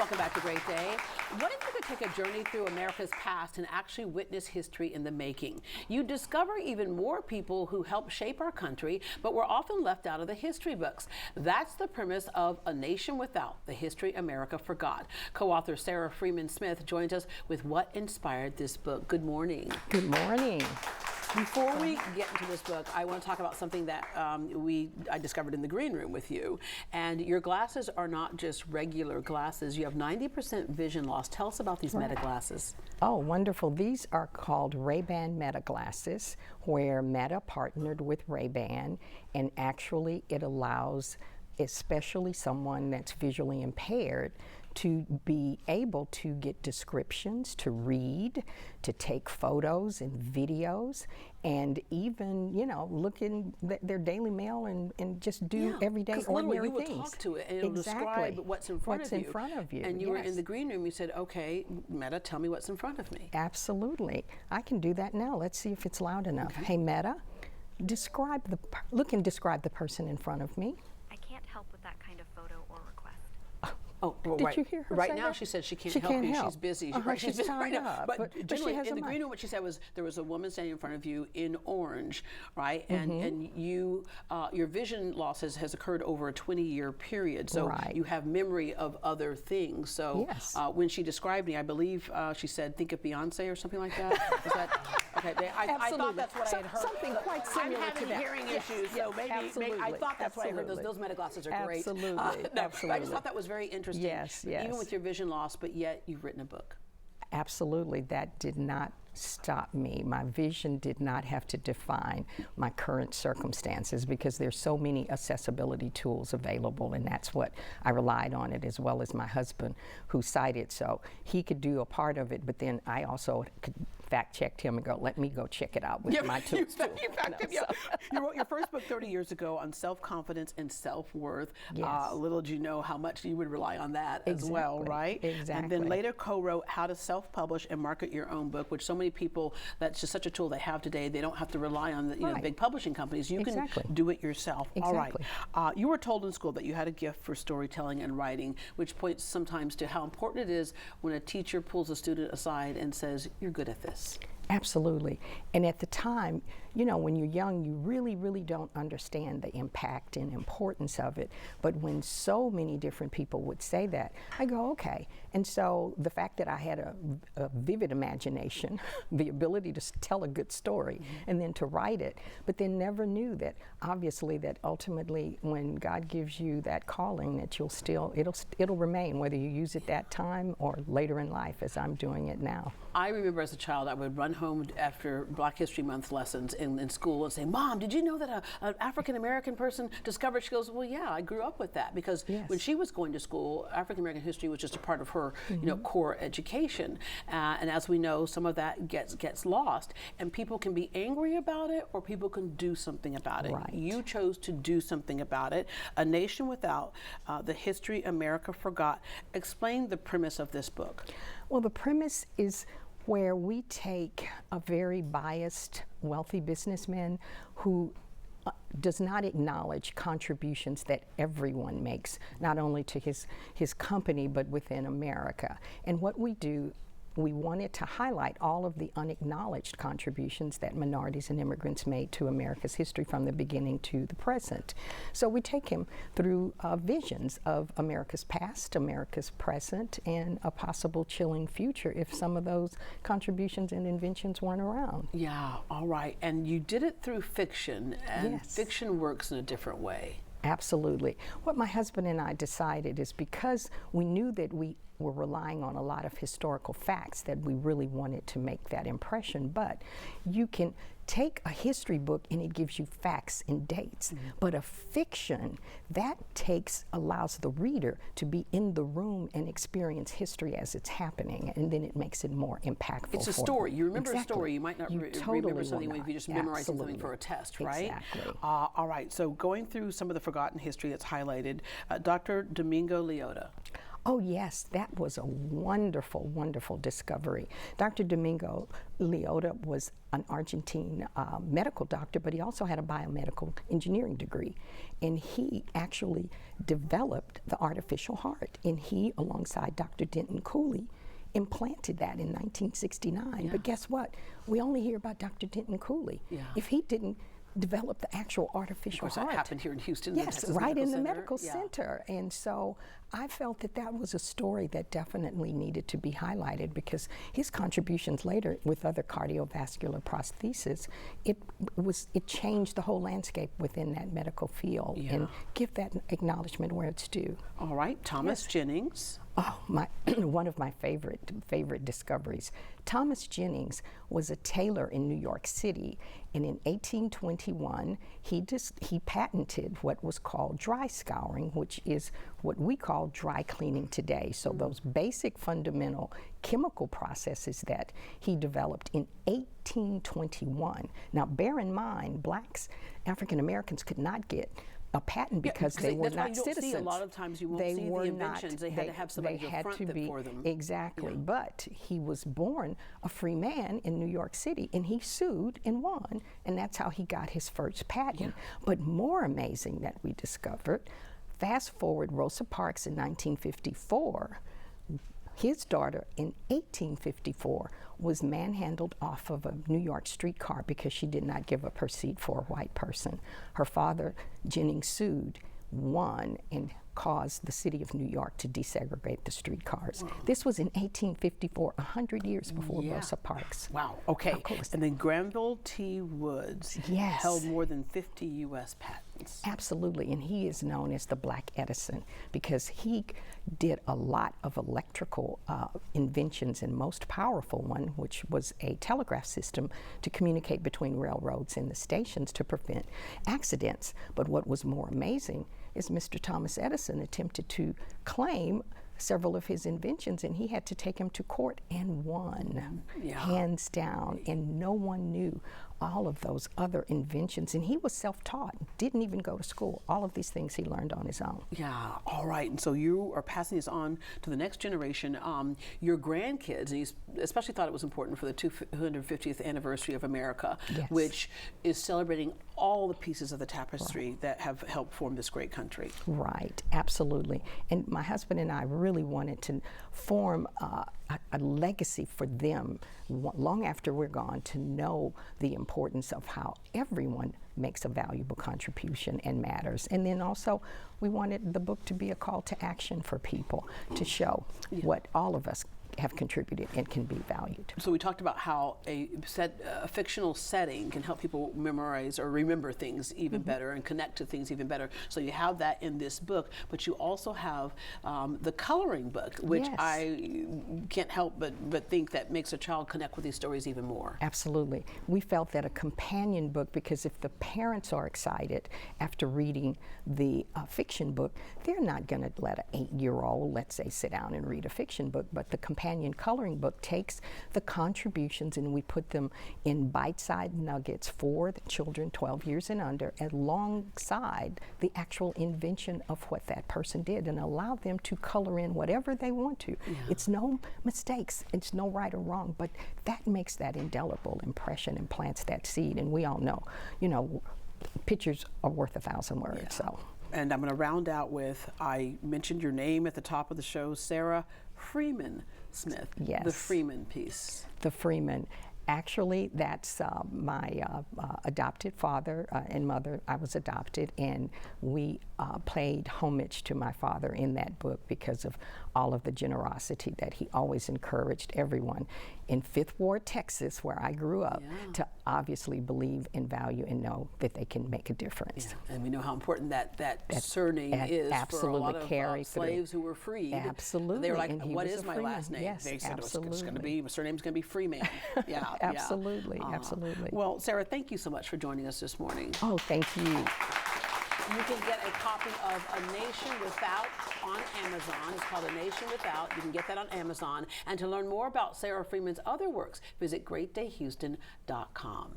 Welcome back to Great Day. What if you could take a journey through America's past and actually witness history in the making? You discover even more people who helped shape our country, but were often left out of the history books. That's the premise of A Nation Without, the History America Forgot. Co-author Sara Freeman Smith joins us with what inspired this book. Good morning. Good morning. Before we get into this book, I want to talk about something that I discovered in the green room with you. And your glasses are not just regular glasses. You have 90% vision loss. Tell us about these Meta glasses. Oh, wonderful. These are called Ray-Ban Meta glasses, where Meta partnered with Ray-Ban, and actually it allows especially someone that's visually impaired to be able to get descriptions, to read, to take photos and videos, and even, you know, look in their Daily Mail and just do everyday ordinary you things. You would talk to it and it'll describe what's in front of you. And you were in the green room, you said, okay, Meta, tell me what's in front of me. Absolutely. I can do that now. Let's see if it's loud enough. Okay. Hey, Meta, look and describe the person in front of me. I can't help with that kind of photo or request. Oh, well, did you hear her right say now that? She said she can't help you. She's busy. She's tied up. But generally, in the green room, what she said was there was a woman standing in front of you in orange, right? And you, your vision loss has occurred over a 20-year period. So you have memory of other things. So when she described me, I believe she said, think of Beyonce or something like that. Is that okay? I thought that's what I had heard. Something quite similar to that. I'm having hearing issues, so maybe I thought that's what I heard. Those Meta glasses are great. Absolutely. I just thought that was very interesting. Yes. Even with your vision loss, but yet you've written a book. Absolutely. That did not stop me. My vision did not have to define my current circumstances because there's so many accessibility tools available, and that's what I relied on it, as well as my husband who sighted, so he could do a part of it, but then I also could fact-checked him and go, let me go check it out with my tools. You wrote your first book 30 years ago on self-confidence and self-worth. Yes. Little did you know how much you would rely on that as well, right? Exactly. And then later co-wrote How to Self-Publish and Market Your Own Book, which so many people, that's just such a tool they have today. They don't have to rely on the big publishing companies. You can do it yourself. All right. You were told in school that you had a gift for storytelling and writing, which points sometimes to how important it is when a teacher pulls a student aside and says, you're good at this. Absolutely. And at the time, you know, when you're young, you really, really don't understand the impact and importance of it. But when so many different people would say that, I go, okay. And so the fact that I had a vivid imagination, the ability to tell a good story, and then to write it, but then never knew that, obviously, that ultimately when God gives you that calling, that you'll still, it'll remain, whether you use it that time or later in life, as I'm doing it now. I remember as a child, I would run home after Black History Month lessons in school and say, Mom, did you know that an African-American person discovered? She goes, well, yeah, I grew up with that, because when she was going to school, African-American history was just a part of her core education. And as we know, some of that gets lost, and people can be angry about it or people can do something about it. Right. You chose to do something about it. A Nation Without, the History America Forgot. Explain the premise of this book. Well, the premise is where we take a very biased, wealthy businessman who does not acknowledge contributions that everyone makes, not only to his company, but within America. And what we do, we wanted to highlight all of the unacknowledged contributions that minorities and immigrants made to America's history from the beginning to the present. So we take him through visions of America's past, America's present, and a possible chilling future if some of those contributions and inventions weren't around. Yeah, all right. And you did it through fiction, and fiction works in a different way. Absolutely. What my husband and I decided is, because we knew that we were relying on a lot of historical facts, that we really wanted to make that impression. But you can take a history book and it gives you facts and dates. But a fiction, that allows the reader to be in the room and experience history as it's happening, and then it makes it more impactful. It's a story. You remember a story. You might not remember something if you just memorize something for a test, right? Exactly. All right. So going through some of the forgotten history that's highlighted, Dr. Domingo Leota. Oh yes, that was a wonderful, wonderful discovery. Dr. Domingo Leota was an Argentine medical doctor, but he also had a biomedical engineering degree. And he actually developed the artificial heart. And he, alongside Dr. Denton Cooley, implanted that in 1969. Yeah. But guess what? We only hear about Dr. Denton Cooley. Yeah. If he didn't develop the actual artificial Of course, heart. that happened here in Houston. Yes, the right in the Center. medical Yeah. center. And so I felt that that was a story that definitely needed to be highlighted, because his contributions later with other cardiovascular prostheses, it changed the whole landscape within that medical field. Yeah. And give that acknowledgement where it's due. All right, Thomas Jennings. Oh, one of my favorite discoveries. Thomas Jennings was a tailor in New York City, and in 1821 he patented what was called dry scouring, which is what we call dry cleaning today. So those basic fundamental chemical processes that he developed in 1821. Now bear in mind, blacks, African Americans could not get a patent because they were not citizens. See, a lot of times you won't see the inventions. They had to have somebody to front them for them. Exactly. Yeah. But he was born a free man in New York City, and he sued and won, and that's how he got his first patent. Yeah. But more amazing that we discovered, fast forward Rosa Parks in 1954, his daughter in 1854 was manhandled off of a New York streetcar because she did not give up her seat for a white person. Her father, Jennings, sued, won, and caused the city of New York to desegregate the streetcars. Wow. This was in 1854, 100 years before Rosa Parks. Wow, okay. And then Granville T. Woods held more than 50 U.S. patents. Absolutely, and he is known as the Black Edison because he did a lot of electrical inventions, and most powerful one, which was a telegraph system to communicate between railroads and the stations to prevent accidents. But what was more amazing is Mr. Thomas Edison attempted to claim several of his inventions, and he had to take him to court and won, hands down, and no one knew all of those other inventions. And he was self-taught, didn't even go to school. All of these things he learned on his own. Yeah, all right. And so you are passing this on to the next generation. Your grandkids, and you especially thought it was important for the 250th anniversary of America, which is celebrating all the pieces of the tapestry that have helped form this great country. Right, absolutely. And my husband and I really wanted to form a legacy for them long after we're gone, to know the importance of how everyone makes a valuable contribution and matters. And then also we wanted the book to be a call to action for people to show what all of us have contributed and can be valued. So we talked about how a fictional setting can help people memorize or remember things even better and connect to things even better. So you have that in this book, but you also have the coloring book, which I can't help but think that makes a child connect with these stories even more. Absolutely. We felt that a companion book, because if the parents are excited after reading the fiction book, they're not going to let an 8-year-old, let's say, sit down and read a fiction book, but the companion coloring book takes the contributions and we put them in bite-sized nuggets for the children 12 years and under, alongside the actual invention of what that person did, and allow them to color in whatever they want to. It's no mistakes, it's no right or wrong, but that makes that indelible impression and plants that seed. And we all know, pictures are worth 1,000 words. So. And I'm going to round out with, I mentioned your name at the top of the show, Sara Freeman Smith. Yes. The Freeman piece. The Freeman. Actually, that's my adopted father and mother. I was adopted, and we paid homage to my father in that book because of all of the generosity that he always encouraged everyone in Fifth Ward, Texas, where I grew up, to obviously believe and value and know that they can make a difference. And we know how important that surname is for a lot of slaves who were freed. Absolutely. They were like, what is my last name? Yes, they said absolutely. it's going to be, my surname's going to be Freeman. Absolutely, absolutely. Well, Sara, thank you so much for joining us this morning. Oh, thank you. You can get a copy of A Nation Without on Amazon. It's called A Nation Without. You can get that on Amazon. And to learn more about Sara Freeman's other works, visit greatdayhouston.com.